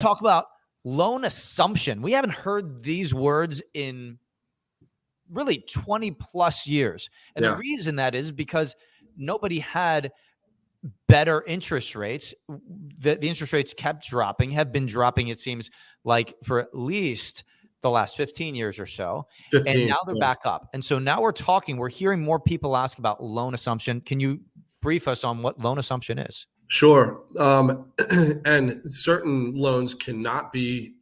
talk about loan assumption. We haven't heard these words in really 20 plus years. And the reason that is because nobody had better interest rates. The interest rates kept dropping, have been dropping, it seems like, for at least the last 15 years or so. 15, and now they're back up. And so now we're hearing more people ask about loan assumption. Can you brief us on what loan assumption is? Sure. And certain loans cannot be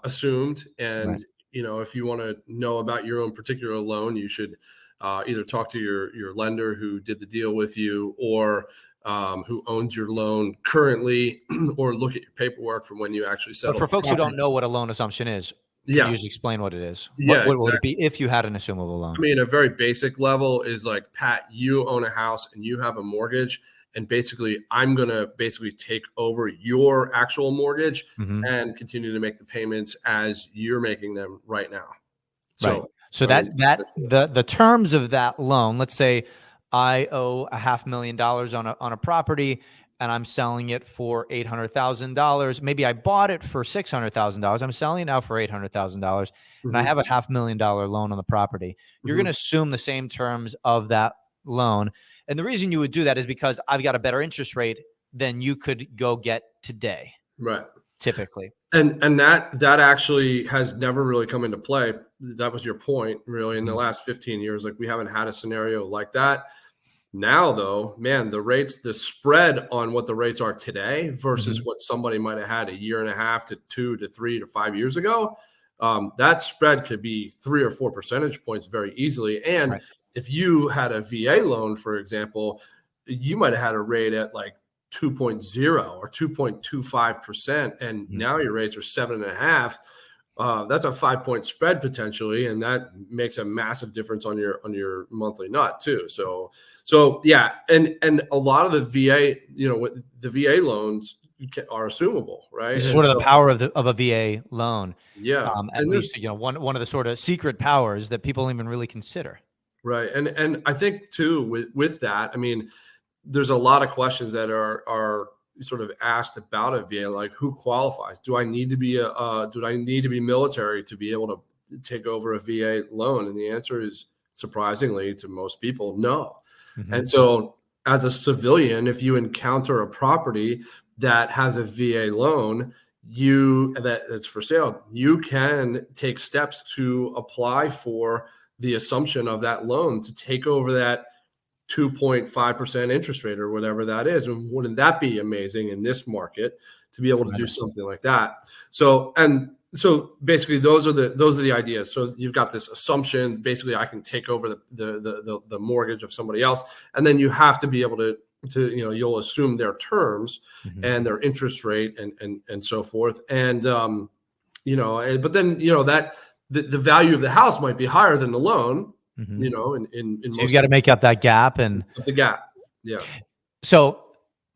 assumed. And, if you want to know about your own particular loan, you should either talk to your lender who did the deal with you, or who owns your loan currently, or look at your paperwork from when you actually settled. But for folks who don't know what a loan assumption is, can you just explain what it is? What would it be if you had an assumable loan? I mean, a very basic level is like, Pat, you own a house and you have a mortgage, and basically I'm going to take over your actual mortgage and continue to make the payments as you're making them right now. So the terms of that loan, let's say I owe $500,000 on a property and I'm selling it for $800,000. Maybe I bought it for $600,000. I'm selling it now for $800,000, and I have a $500,000 loan on the property. You're going to assume the same terms of that loan. And the reason you would do that is because I've got a better interest rate than you could go get today. Right. Typically. And that actually has never really come into play. That was your point, really, in the last 15 years. Like, we haven't had a scenario like that. Now, though, man, the spread on what the rates are today versus what somebody might have had a year and a half to 2 to 3 to 5 years ago, that spread could be 3 or 4 percentage points very easily. And if you had a VA loan, for example, you might have had a rate at like 2.0 or 2.25%, and now your rates are 7.5%. That's a 5-point spread potentially, and that makes a massive difference on your monthly nut too. So yeah, and a lot of the VA, the VA loans are assumable, right? This is one of the power of a VA loan. Yeah, at least one of the sort of secret powers that people don't even really consider. Right, and I think too with that, I mean, there's a lot of questions that are sort of asked about a VA, like, who qualifies? Do I need to be military to be able to take over a VA loan? And the answer is, surprisingly to most people, no. And so as a civilian, if you encounter a property that has a VA loan, that's for sale, you can take steps to apply for the assumption of that loan to take over that 2.5% interest rate or whatever that is. And wouldn't that be amazing in this market to be able to do something like that? So basically those are the ideas. So you've got this assumption, basically I can take over the mortgage of somebody else. And then you have to be able to you'll assume their terms and their interest rate and so forth. And, but then, that the value of the house might be higher than the loan. In So you've got to make up that gap and the gap. Yeah. So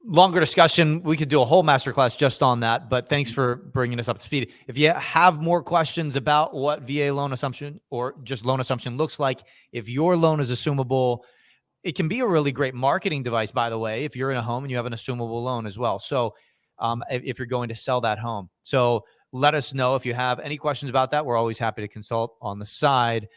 longer discussion. We could do a whole masterclass just on that, but thanks for bringing us up to speed. If you have more questions about what VA loan assumption or just loan assumption looks like, if your loan is assumable, it can be a really great marketing device, by the way, if you're in a home and you have an assumable loan as well. So if you're going to sell that home. So let us know if you have any questions about that. We're always happy to consult on the side.